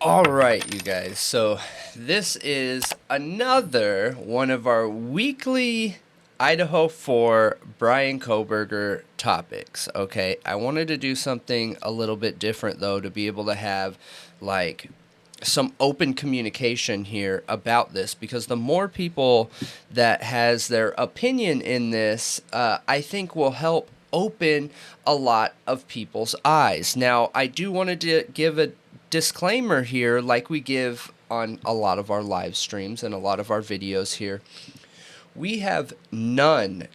All right, you guys. So this is another one of our weekly Idaho4 Bryan Kohberger topics. Okay, I wanted to do something a little bit different though, to be able to have like some open communication here about this, because the more people that has their opinion in this, I think will help open a lot of people's eyes. Now, I do want to give a disclaimer here, like we give on a lot of our live streams and a lot of our videos here. We have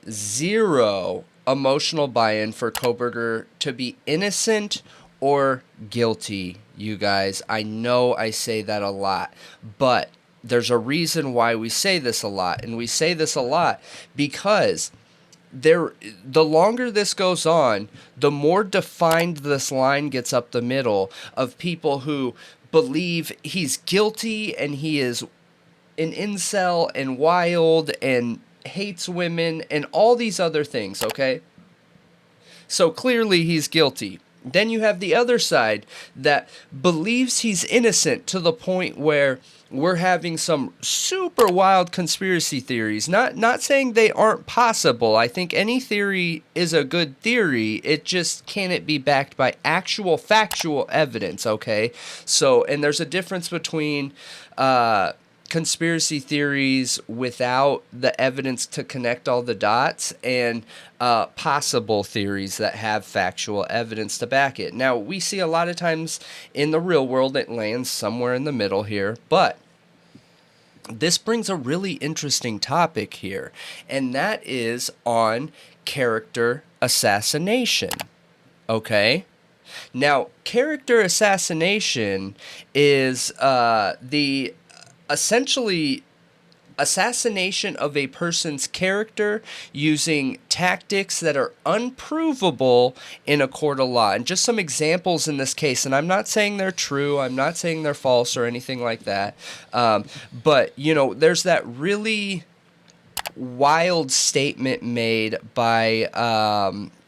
zero emotional buy-in for Kohberger to be innocent or guilty, you guys. I know I say that a lot, but there's a reason why we say this a lot, and we say this a lot because the longer this goes on, the more defined this line gets up the middle of people who believe he's guilty and he is an incel and wild and hates women and all these other things, okay? So clearly he's guilty. Then you have the other side that believes he's innocent to the point where we're having some super wild conspiracy theories. Not saying they aren't possible. I think any theory is a good theory. It just can't be backed by actual factual evidence, okay? So, and there's a difference between conspiracy theories without the evidence to connect all the dots and possible theories that have factual evidence to back it. Now, we see a lot of times in the real world it lands somewhere in the middle here, but this brings a really interesting topic here, and that is on character assassination, okay? Now, character assassination is the essentially assassination of a person's character using tactics that are unprovable in a court of law. And just some examples in this case, and I'm not saying they're true, I'm not saying they're false or anything like that, but, you know, there's that really wild statement made by,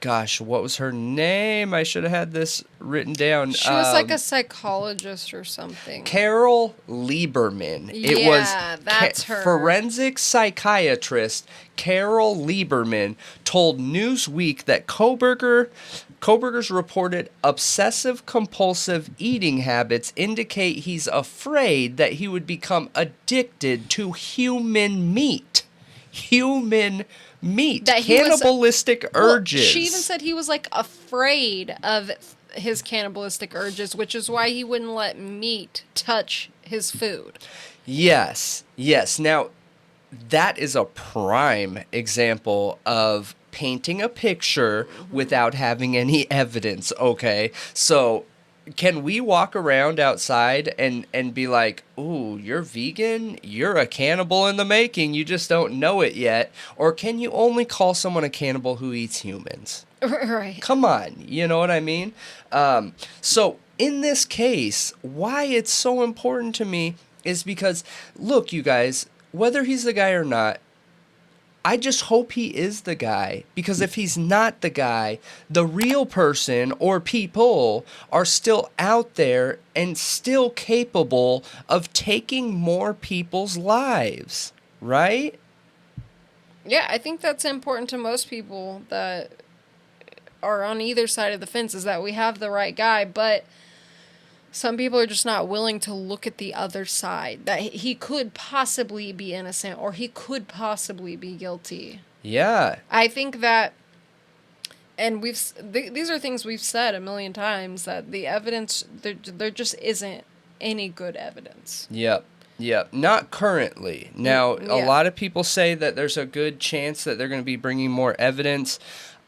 gosh, what was her name? I should have had this written down. She was like a psychologist or something. Carol Lieberman. Yeah, that's her. Forensic psychiatrist Carol Lieberman told Newsweek that Kohberger's reported obsessive-compulsive eating habits indicate he's afraid that he would become addicted to human meat. That cannibalistic urges. She even said he was like afraid of his cannibalistic urges, which is why he wouldn't let meat touch his food. Yes. Now, that is a prime example of painting a picture without having any evidence, okay? So, can we walk around outside and be like, ooh, you're vegan? You're a cannibal in the making. You just don't know it yet. Or can you only call someone a cannibal who eats humans? Right. Come on. You know what I mean? So in this case, why it's so important to me is because, look, you guys, whether he's the guy or not, I just hope he is the guy, because if he's not the guy, the real person or people are still out there and still capable of taking more people's lives, right? Yeah, I think that's important to most people that are on either side of the fence, is that we have the right guy, but some people are just not willing to look at the other side, that he could possibly be innocent or he could possibly be guilty. Yeah. I think that, and these are things we've said a million times, that the evidence, there just isn't any good evidence. Yep. Not currently. Now, a lot of people say that there's a good chance that they're going to be bringing more evidence.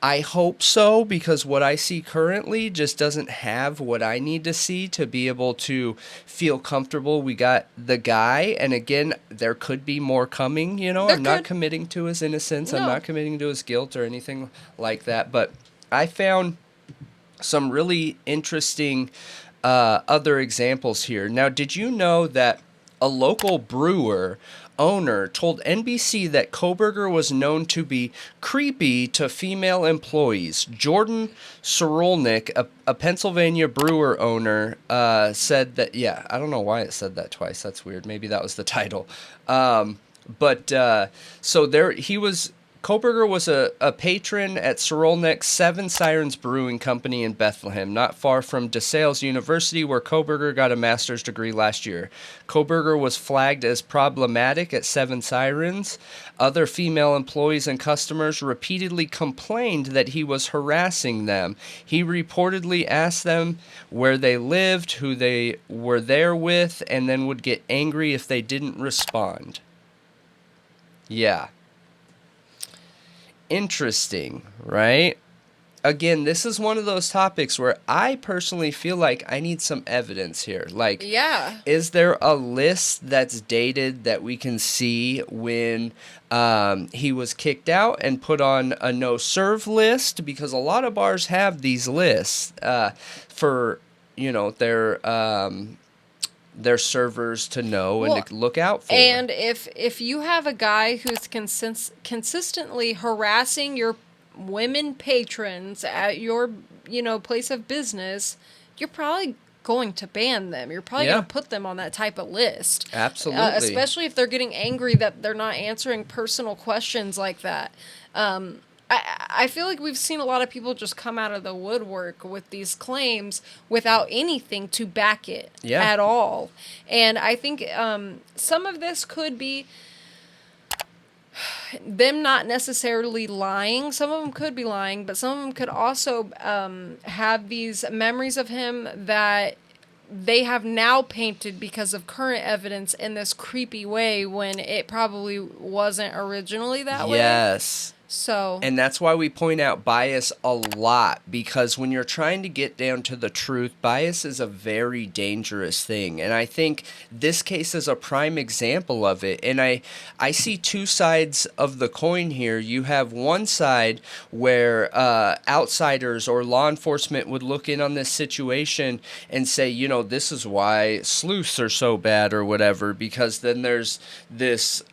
I hope so, because what I see currently just doesn't have what I need to see to be able to feel comfortable. We got the guy, and again, there could be more coming, you know. I'm not committing to his innocence. No. I'm not committing to his guilt or anything like that. But I found some really interesting other examples here. Now, did you know that a local brewer owner told NBC that Kohberger was known to be creepy to female employees. Jordan Sorolnik, a Pennsylvania brewer owner, said that, yeah, I don't know why it said that twice. That's weird. Maybe that was the title. So there he was. Kohberger was a patron at Sorolnik's Seven Sirens Brewing Company in Bethlehem, not far from DeSales University, where Kohberger got a master's degree last year. Kohberger was flagged as problematic at Seven Sirens. Other female employees and customers repeatedly complained that he was harassing them. He reportedly asked them where they lived, who they were there with, and then would get angry if they didn't respond. Yeah. Interesting, right? Again, this is one of those topics where I personally feel like I need some evidence here. Like, yeah, is there a list that's dated that we can see when he was kicked out and put on a no-serve list? Because a lot of bars have these lists for, their servers to know and to look out for. And if you have a guy who's consistently harassing your women patrons at your place of business, you're probably going to ban them. You're probably going to put them on that type of list. Absolutely. Especially if they're getting angry that they're not answering personal questions like that. I feel like we've seen a lot of people just come out of the woodwork with these claims without anything to back it at all. And I think some of this could be them not necessarily lying. Some of them could be lying, but some of them could also have these memories of him that they have now painted because of current evidence in this creepy way when it probably wasn't originally that way. Yes. So, and that's why we point out bias a lot, because when you're trying to get down to the truth, bias is a very dangerous thing. And I think this case is a prime example of it. And I see two sides of the coin here. You have one side where outsiders or law enforcement would look in on this situation and say, this is why sleuths are so bad or whatever, because then there's this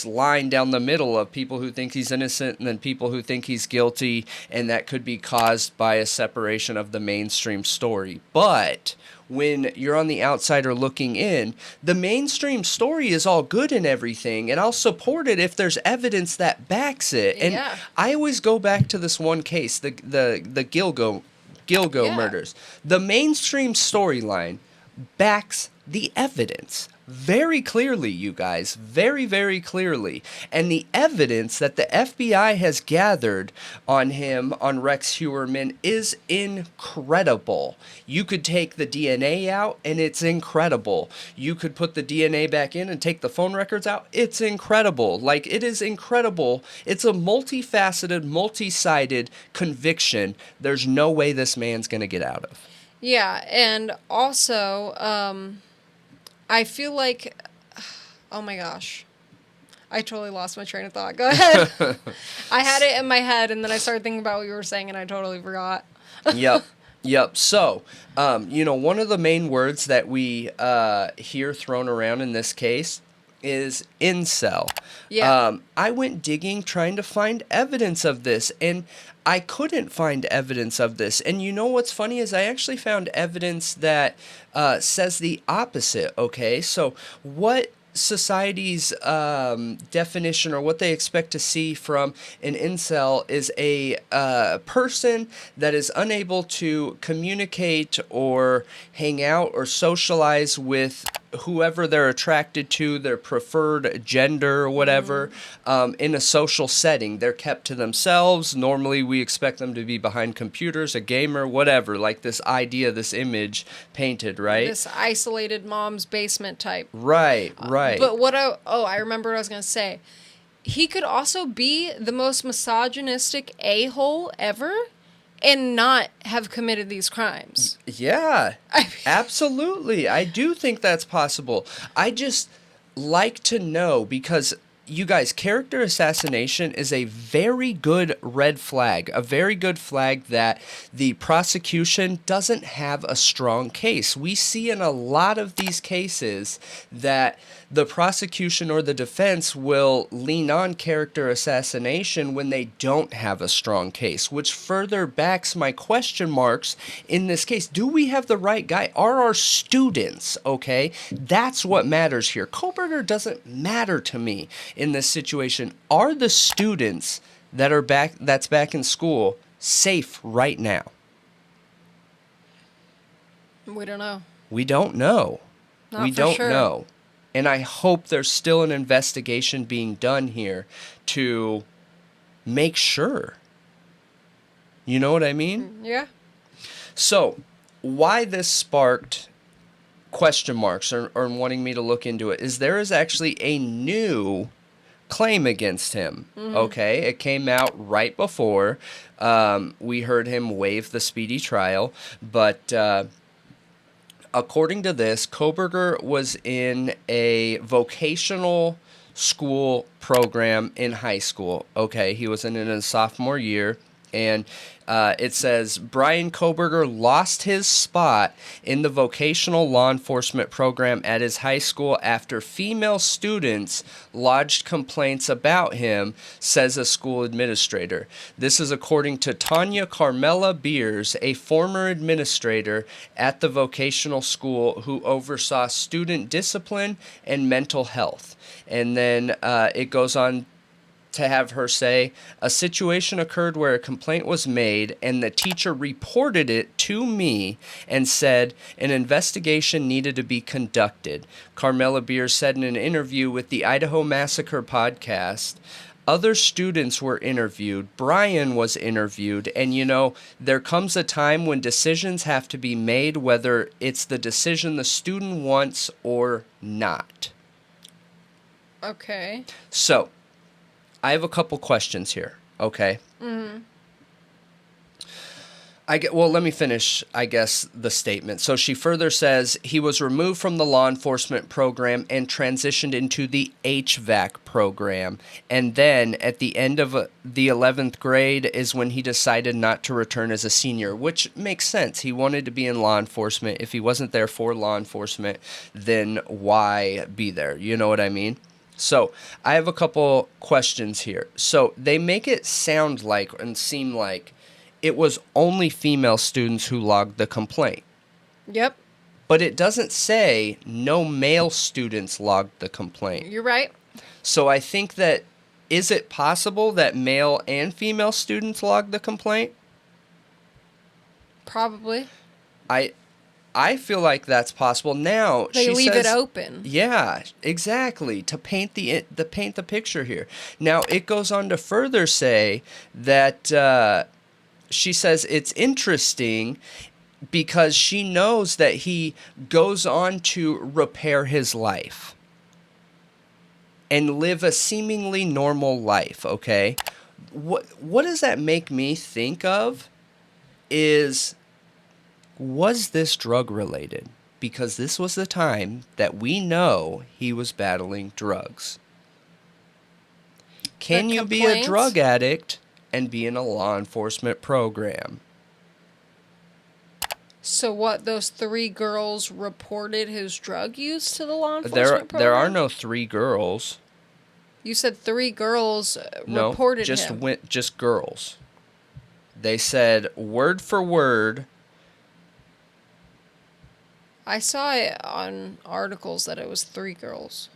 line down the middle of people who think he's innocent and then people who think he's guilty, and that could be caused by a separation of the mainstream story. But when you're on the outsider looking in, the mainstream story is all good and everything, and I'll support it if there's evidence that backs it. And I always go back to this one case, the Gilgo murders. The mainstream storyline backs the evidence very clearly, you guys, very, very clearly. And the evidence that the FBI has gathered on him, on Rex Heuermann, is incredible. You could take the DNA out, and it's incredible. You could put the DNA back in and take the phone records out. It's incredible. Like, it is incredible. It's a multifaceted, multi-sided conviction there's no way this man's going to get out of. Yeah, and also, I feel like, oh my gosh, I totally lost my train of thought. Go ahead. I had it in my head, and then I started thinking about what you were saying, and I totally forgot. Yep. So, one of the main words that we hear thrown around in this case is incel. Yeah. I went digging trying to find evidence of this, and I couldn't find evidence of this. And you know what's funny is I actually found evidence that says the opposite, okay? So what society's definition or what they expect to see from an incel is a person that is unable to communicate or hang out or socialize with whoever they're attracted to, their preferred gender or whatever, in a social setting. They're kept to themselves. Normally we expect them to be behind computers, a gamer, whatever, like this idea, this image painted, right? This isolated mom's basement type. Right. But I remember what I was going to say. He could also be the most misogynistic a-hole ever and not have committed these crimes. Yeah, absolutely. I do think that's possible. I just like to know, because you guys, character assassination is a very good red flag, a very good flag that the prosecution doesn't have a strong case. We see in a lot of these cases that the prosecution or the defense will lean on character assassination when they don't have a strong case, which further backs my question marks in this case. Do we have the right guy? Are our students okay? That's what matters here. Kohberger doesn't matter to me in this situation. Are the students that's back in school safe right now? We don't know. We don't know. Not we for don't sure. know. And I hope there's still an investigation being done here to make sure. You know what I mean? Yeah. So, why this sparked question marks or wanting me to look into it is there is actually a new claim against him. Okay, it came out right before we heard him waive the speedy trial, but according to this, Kohberger was in a vocational school program in high school. Okay, he was in his sophomore year, and it says Bryan Kohberger lost his spot in the vocational law enforcement program at his high school after female students lodged complaints about him, says a school administrator. This is according to Tanya Carmela Beers, a former administrator at the vocational school who oversaw student discipline and mental health. And then it goes on to have her say, a situation occurred where a complaint was made and the teacher reported it to me and said an investigation needed to be conducted. Carmela Beers said in an interview with the Idaho Massacre podcast. Other students were interviewed. Bryan was interviewed. And, you know, there comes a time when decisions have to be made, whether it's the decision the student wants or not. Okay. So, I have a couple questions here, okay? Well, let me finish, I guess, the statement. So she further says he was removed from the law enforcement program and transitioned into the HVAC program. And then at the end of the 11th grade is when he decided not to return as a senior, which makes sense. He wanted to be in law enforcement. If he wasn't there for law enforcement, then why be there? You know what I mean? So, I have a couple questions here. So, they make it sound like and seem like it was only female students who logged the complaint. Yep. But it doesn't say no male students logged the complaint. You're right. So, I think that, is it possible that male and female students logged the complaint? Probably. I feel like that's possible. Now They leave says, it open. Yeah, exactly. To paint the picture here. Now it goes on to further say that she says it's interesting because she knows that he goes on to repair his life and live a seemingly normal life. Okay, what does that make me think of? Was this drug related? Because this was the time that we know he was battling drugs. Can you be a drug addict and be in a law enforcement program? So what, those 3 girls reported his drug use to the law enforcement program? There are no 3 girls. You said 3 girls reported him. Just girls. They said word for word. I saw it on articles that it was 3 girls.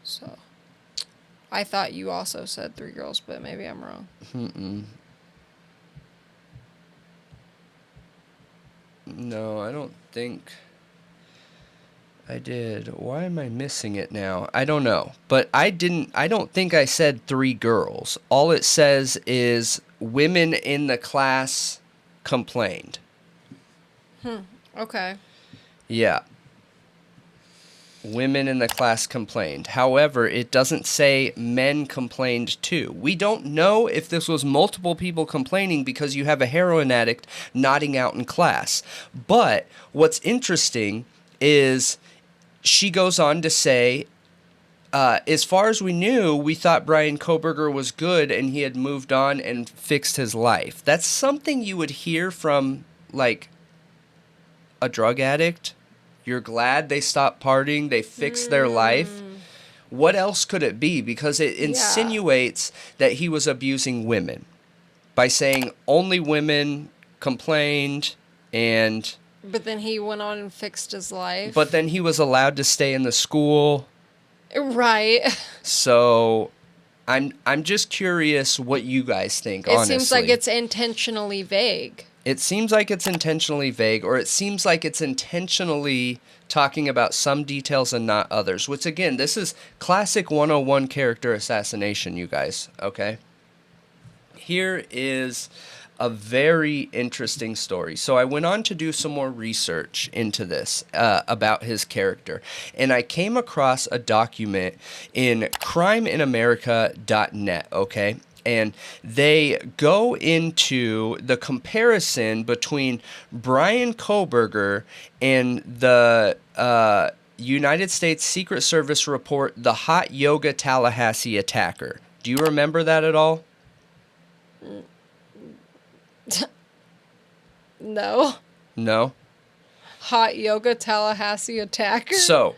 So, I thought you also said 3 girls, but maybe I'm wrong. No, I don't think I did. Why am I missing it now? I don't know. But I don't think I said 3 girls. All it says is women in the class complained. Okay. Yeah. Women in the class complained. However, it doesn't say men complained too. We don't know if this was multiple people complaining because you have a heroin addict nodding out in class. But what's interesting is she goes on to say as far as we knew, we thought Bryan Kohberger was good and he had moved on and fixed his life. That's something you would hear from, like, a drug addict. You're glad they stopped partying, they fixed their life. What else could it be? Because it insinuates that he was abusing women by saying only women complained and... But then he went on and fixed his life. But then he was allowed to stay in the school. Right. So I'm just curious what you guys think, honestly. It seems like it's intentionally vague. It seems like it's intentionally vague, or it seems like it's intentionally talking about some details and not others, which, again, this is classic 101 character assassination, you guys, okay? Here is a very interesting story. So I went on to do some more research into this about his character, and I came across a document in crimeinamerica.net, okay? And they go into the comparison between Bryan Kohberger and the United States Secret Service report, The Hot Yoga Tallahassee Attacker. Do you remember that at all? No. No? Hot Yoga Tallahassee Attacker? So,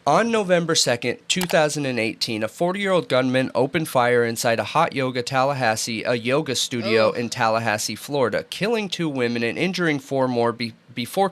on November 2nd, 2018, a 40-year-old gunman opened fire inside a Hot Yoga Tallahassee, a yoga studio in Tallahassee, Florida, killing 2 women and injuring 4 more before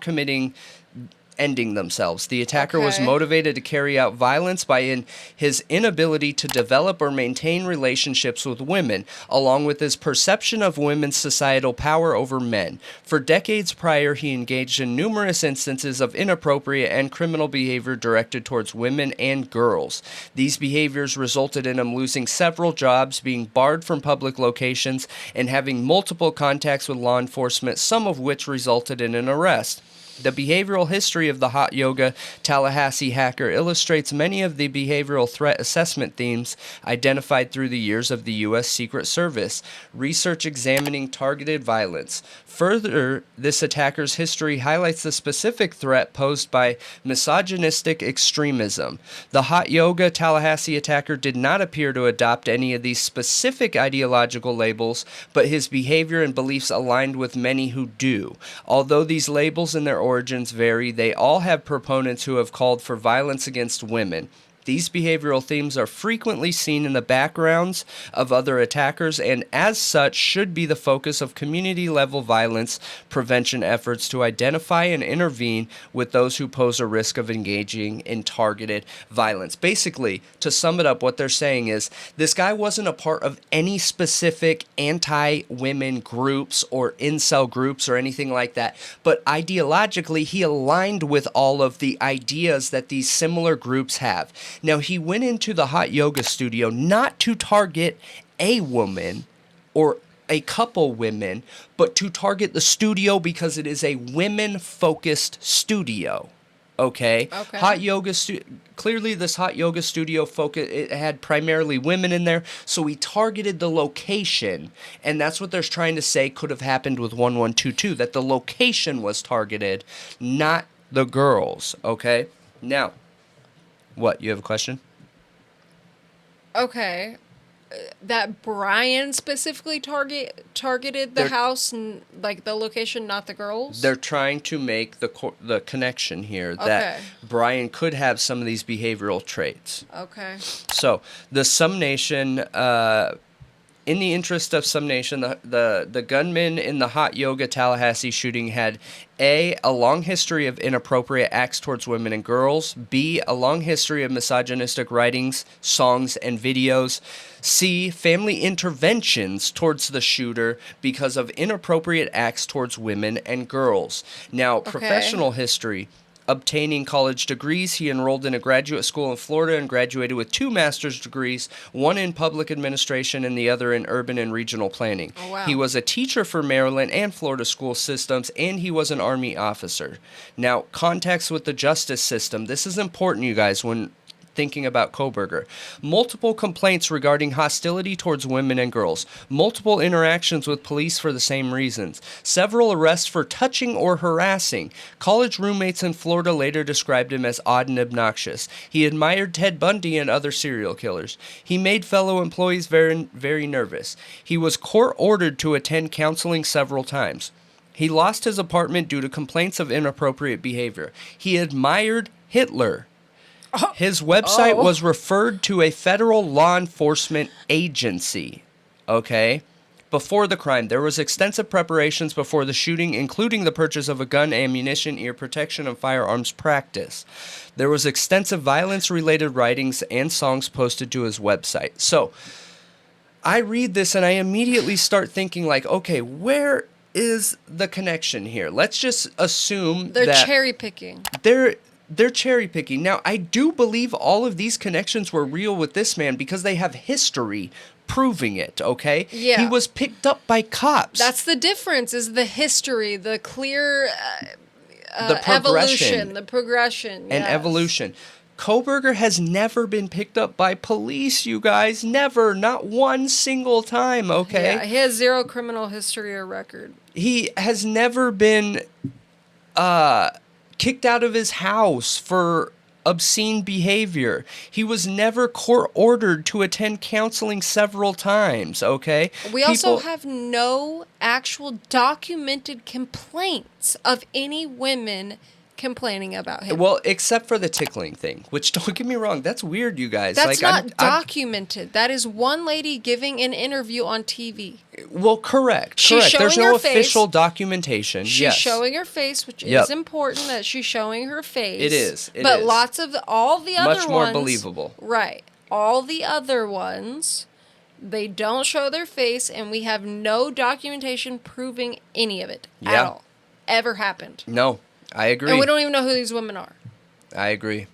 ending themselves. The attacker was motivated to carry out violence by his inability to develop or maintain relationships with women, along with his perception of women's societal power over men. For decades prior, he engaged in numerous instances of inappropriate and criminal behavior directed towards women and girls. These behaviors resulted in him losing several jobs, being barred from public locations, and having multiple contacts with law enforcement, some of which resulted in an arrest. The behavioral history of the Hot Yoga Tallahassee hacker illustrates many of the behavioral threat assessment themes identified through the years of the U.S. Secret Service, research examining targeted violence. Further, this attacker's history highlights the specific threat posed by misogynistic extremism. The Hot Yoga Tallahassee attacker did not appear to adopt any of these specific ideological labels, but his behavior and beliefs aligned with many who do. Although these labels and their origins vary, they all have proponents who have called for violence against women. These behavioral themes are frequently seen in the backgrounds of other attackers and, as such, should be the focus of community-level violence prevention efforts to identify and intervene with those who pose a risk of engaging in targeted violence. Basically, to sum it up, what they're saying is this guy wasn't a part of any specific anti-women groups or incel groups or anything like that, but ideologically, he aligned with all of the ideas that these similar groups have. Now, he went into the Hot Yoga studio not to target a woman or a couple women, but to target the studio because it is a women-focused studio. Okay. Hot yoga clearly this Hot Yoga studio it had primarily women in there, so he targeted the location, and that's what they're trying to say could have happened with 1122, that the location was targeted, not the girls. Okay. Now, what, you have a question? Okay. That Bryan specifically targeted the house and, like, the location, not the girls? They're trying to make the connection here that Bryan could have some of these behavioral traits. Okay. So, the summation, in the interest of summation, the gunman in the Hot Yoga Tallahassee shooting had A, a long history of inappropriate acts towards women and girls, B, a long history of misogynistic writings, songs, and videos, C, family interventions towards the shooter because of inappropriate acts towards women and girls. Now, professional history. Obtaining college degrees, he enrolled in a graduate school in Florida and graduated with 2 master's degrees, one in public administration and the other in urban and regional planning. Oh, wow. He was a teacher for Maryland and Florida school systems, and he was an Army officer. Now, contacts with the justice system. This is important, you guys, when thinking about Kohberger. Multiple complaints regarding hostility towards women and girls. Multiple interactions with police for the same reasons. Several arrests for touching or harassing. College roommates in Florida later described him as odd and obnoxious. He admired Ted Bundy and other serial killers. He made fellow employees very, very nervous. He was court-ordered to attend counseling several times. He lost his apartment due to complaints of inappropriate behavior. He admired Hitler. His website was referred to a federal law enforcement agency. Okay? Before the crime, there was extensive preparations before the shooting, including the purchase of a gun, ammunition, ear protection, and firearms practice. There was extensive violence-related writings and songs posted to his website. So, I read this and I immediately start thinking like, okay, where is the connection here? Let's just assume They're that cherry picking. they're cherry picking. Now, I do believe all of these connections were real with this man because they have history proving it, okay? Yeah. He was picked up by cops. That's the difference, is the history, the clear The evolution, the progression. and evolution. Kohberger has never been picked up by police, you guys. Never. Not one single time, okay? Yeah, he has zero criminal history or record. He has never been kicked out of his house for obscene behavior. He was never court-ordered to attend counseling several times, okay? We also have no actual documented complaints of any women complaining about him. Well, except for the tickling thing, which, don't get me wrong, that's weird, you guys. That's like, not documented. That is one lady giving an interview on TV. Well, correct. She's correct. There's showing no her face. official documentation. She's yes. showing her face, which Yep. is important that she's showing her face. It is. But lots of all the other ones. Much more believable. Right. All the other ones, they don't show their face, and we have no documentation proving any of it at all. Ever happened. No, I agree. And we don't even know who these women are. I agree.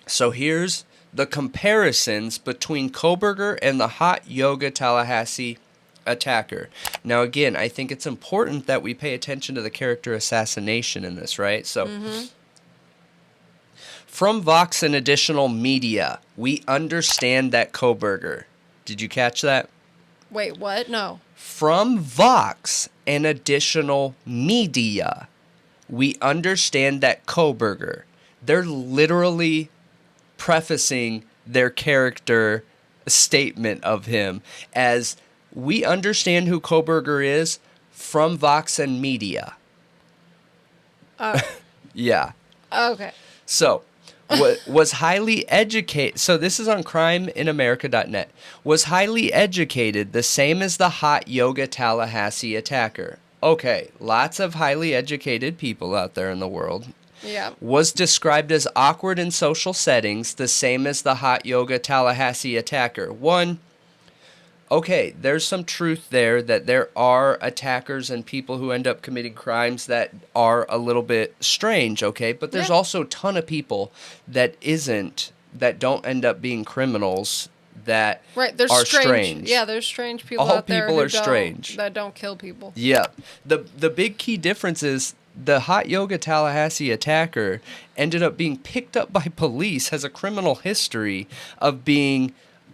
So here's the comparisons between Kohberger and the hot yoga Tallahassee attacker. Now, again, I think it's important that we pay attention to the character assassination in this, right? So, from Vox and additional media, we understand that Kohberger. Did you catch that? Wait, what? No. From Vox and additional media, we understand that Kohberger, they're literally prefacing their character statement of him as, we understand who Kohberger is from Vox and media. Yeah. Okay. So, was highly educated. So this is on crimeinamerica.net. Was highly educated, the same as the hot yoga Tallahassee attacker. Okay, lots of highly educated people out there in the world. Yeah. Was described as awkward in social settings, the same as the hot yoga Tallahassee attacker. One, okay, there's some truth there that there are attackers and people who end up committing crimes that are a little bit strange, okay? But there's also a ton of people that don't end up being criminals that there's are strange. Yeah, there's strange people All out there people who are strange. that don't kill people. Yeah. The big key difference is the hot yoga Tallahassee attacker ended up being picked up by police, has a criminal history of being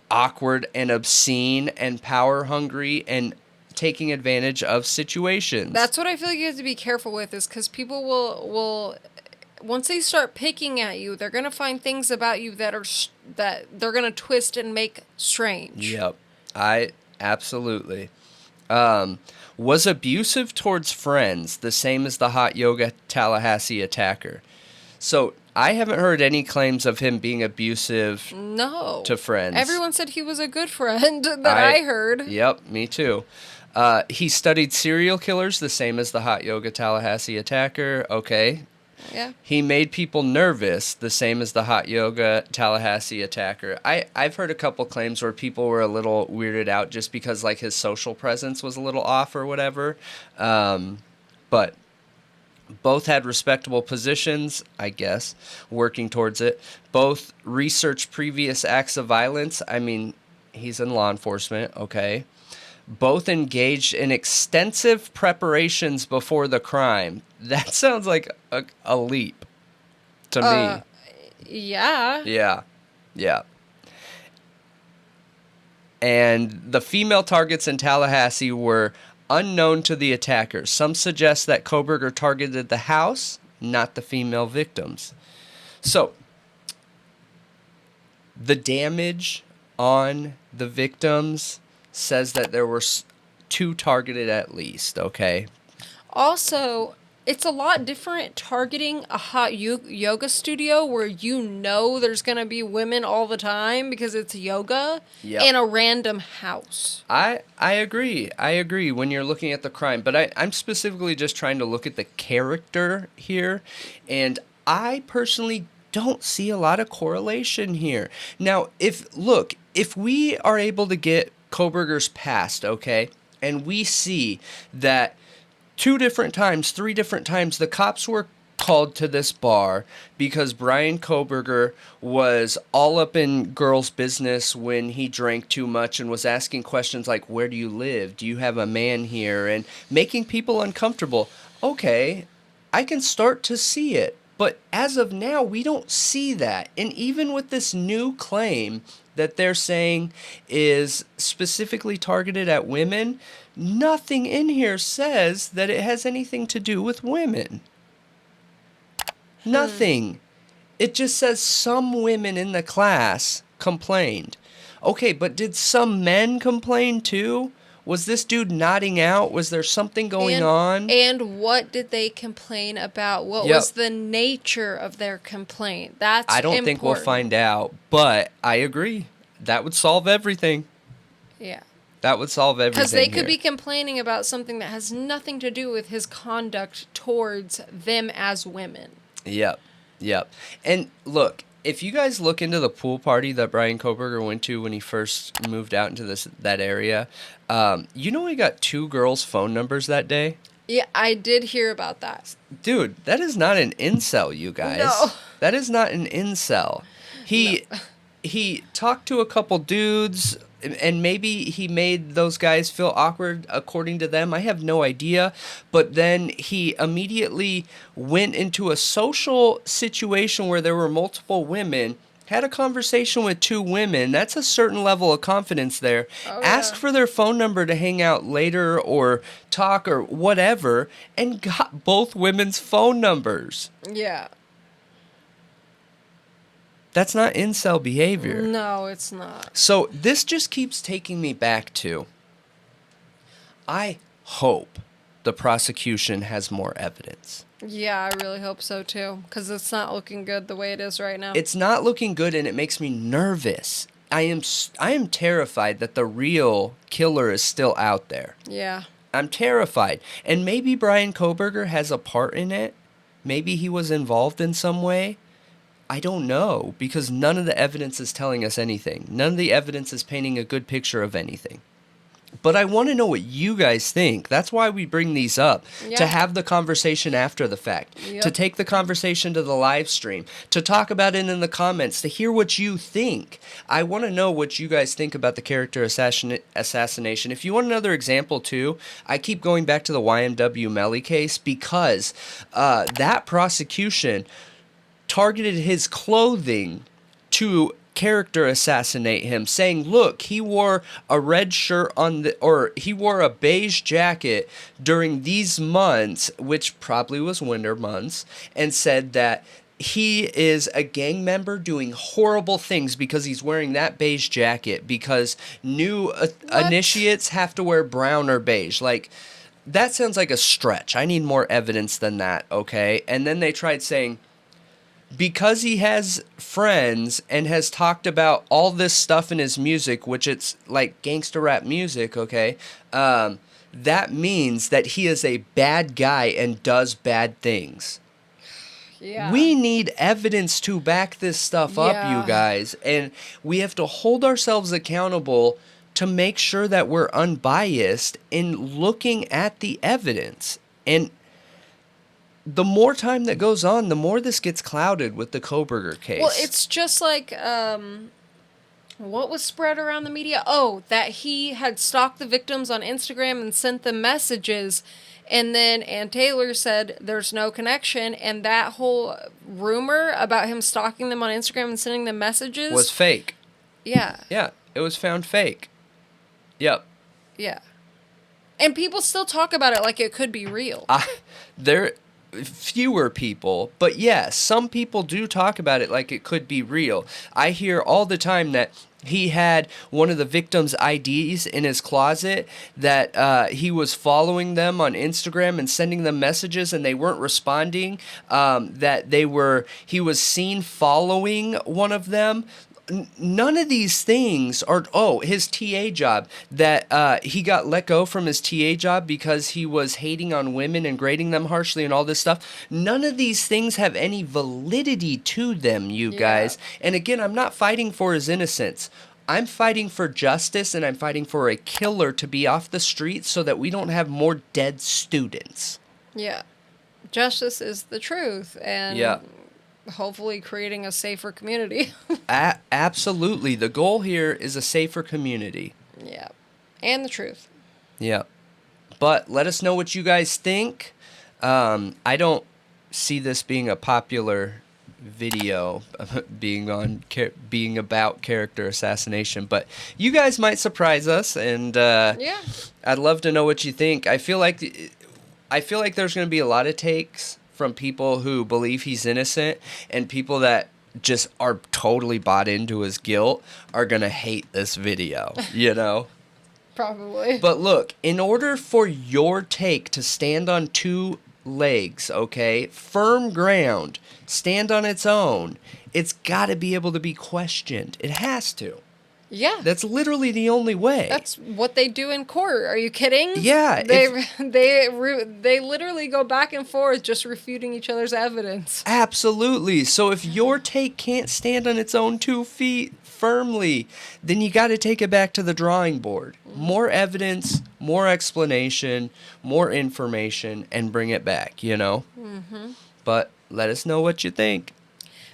awkward and obscene and power hungry and taking advantage of situations. That's what I feel like you have to be careful with, is because people will once they start picking at you, they're gonna find things about you that they're gonna twist and make strange. Yep, I absolutely. Was abusive towards friends, the same as the hot yoga Tallahassee attacker. So I haven't heard any claims of him being abusive to friends. Everyone said he was a good friend that I heard. Yep, me too. He studied serial killers, the same as the hot yoga Tallahassee attacker. Okay. Yeah. He made people nervous, the same as the hot yoga Tallahassee attacker. I've heard a couple claims where people were a little weirded out just because like his social presence was a little off or whatever. But both had respectable positions, I guess, working towards it. Both researched previous acts of violence. I mean, he's in law enforcement, okay. Both engaged in extensive preparations before the crime. That sounds like a leap to me. Yeah. Yeah. Yeah. And the female targets in Tallahassee were unknown to the attackers. Some suggest that Kohberger targeted the house, not the female victims. So, the damage on the victims says that there were 2 targeted at least, okay? Also, it's a lot different targeting a hot yoga studio where you know there's going to be women all the time because it's yoga, in a random house. I agree. I agree when you're looking at the crime. But I'm specifically just trying to look at the character here. And I personally don't see a lot of correlation here. Now, if we are able to get Kohberger's past, okay, and we see that 2 different times, 3 different times, the cops were called to this bar because Bryan Kohberger was all up in girls' business when he drank too much and was asking questions like, where do you live? Do you have a man here? And making people uncomfortable. Okay, I can start to see it. But as of now, we don't see that. And even with this new claim that they're saying is specifically targeted at women, nothing in here says that it has anything to do with women. Nothing. It just says some women in the class complained. Okay, but did some men complain too? Was this dude nodding out? Was there something going on? And what did they complain about? What was the nature of their complaint? That's I don't think we'll find out, but I agree. That would solve everything. Yeah. That would solve everything. Because they could be complaining about something that has nothing to do with his conduct towards them as women. Yep. And look, if you guys look into the pool party that Bryan Kohberger went to when he first moved out into that area, he got 2 girls' phone numbers that day? Yeah, I did hear about that. Dude, that is not an incel, you guys. No. That is not an incel. He talked to a couple dudes, and maybe he made those guys feel awkward according to them. I have no idea. But then he immediately went into a social situation where there were multiple women, had a conversation with 2 women. That's a certain level of confidence there. Oh, Ask for their phone number to hang out later or talk or whatever, and got both women's phone numbers. Yeah. That's not incel behavior. No, it's not. So this just keeps taking me back to, I hope the prosecution has more evidence. Yeah, I really hope so too, because it's not looking good the way it is right now. It's not looking good, and it makes me nervous. I am terrified that the real killer is still out there. Yeah. I'm terrified. And maybe Bryan Kohberger has a part in it. Maybe he was involved in some way. I don't know, because none of the evidence is telling us anything. None of the evidence is painting a good picture of anything. But I want to know what you guys think. That's why we bring these up, to have the conversation after the fact, to take the conversation to the live stream, to talk about it in the comments, to hear what you think. I want to know what you guys think about the character assassination. If you want another example too, I keep going back to the YMW Melly case, because that prosecution targeted his clothing to character assassinate him, saying, look, he wore a red shirt or he wore a beige jacket during these months, which probably was winter months, and said that he is a gang member doing horrible things because he's wearing that beige jacket, because new initiates have to wear brown or beige. Like, that sounds like a stretch. I need more evidence than that, okay? And then they tried saying, because he has friends and has talked about all this stuff in his music, which it's like gangster rap music, okay, that means that he is a bad guy and does bad things. Yeah. We need evidence to back this stuff up, you guys, and we have to hold ourselves accountable to make sure that we're unbiased in looking at the evidence. And the more time that goes on, the more this gets clouded with the Kohberger case. Well, it's just like, what was spread around the media? Oh, that he had stalked the victims on Instagram and sent them messages, And then Ann Taylor said there's no connection, and that whole rumor about him stalking them on Instagram and sending them messages was fake. Yeah. Yeah, it was found fake. Yep. Yeah. And people still talk about it like it could be real. There fewer people, but yes, some people do talk about it like it could be real. I hear all the time that he had one of the victims' IDs in his closet, that he was following them on Instagram and sending them messages and they weren't responding, that he was seen following one of them. None of these things are, his TA job, that he got let go from his TA job because he was hating on women and grading them harshly and all this stuff. None of these things have any validity to them, you guys. And again, I'm not fighting for his innocence. I'm fighting for justice, and I'm fighting for a killer to be off the streets so that we don't have more dead students. Yeah. Justice is the truth, and hopefully creating a safer community. Absolutely. The goal here is a safer community. Yeah. And the truth. Yeah. But let us know what you guys think. I don't see this being a popular video being about character assassination, but you guys might surprise us, and I'd love to know what you think. I feel like there's going to be a lot of takes from people who believe he's innocent, and people that just are totally bought into his guilt are going to hate this video, you know? Probably. But look, in order for your take to stand on two legs, okay, firm ground, stand on its own, it's got to be able to be questioned. It has to. Yeah. That's literally the only way. That's what they do in court. Are you kidding? Yeah. They literally go back and forth just refuting each other's evidence. Absolutely. So if your take can't stand on its own 2 feet firmly, then you got to take it back to the drawing board. More evidence, more explanation, more information, and bring it back, you know? Mm-hmm. But let us know what you think.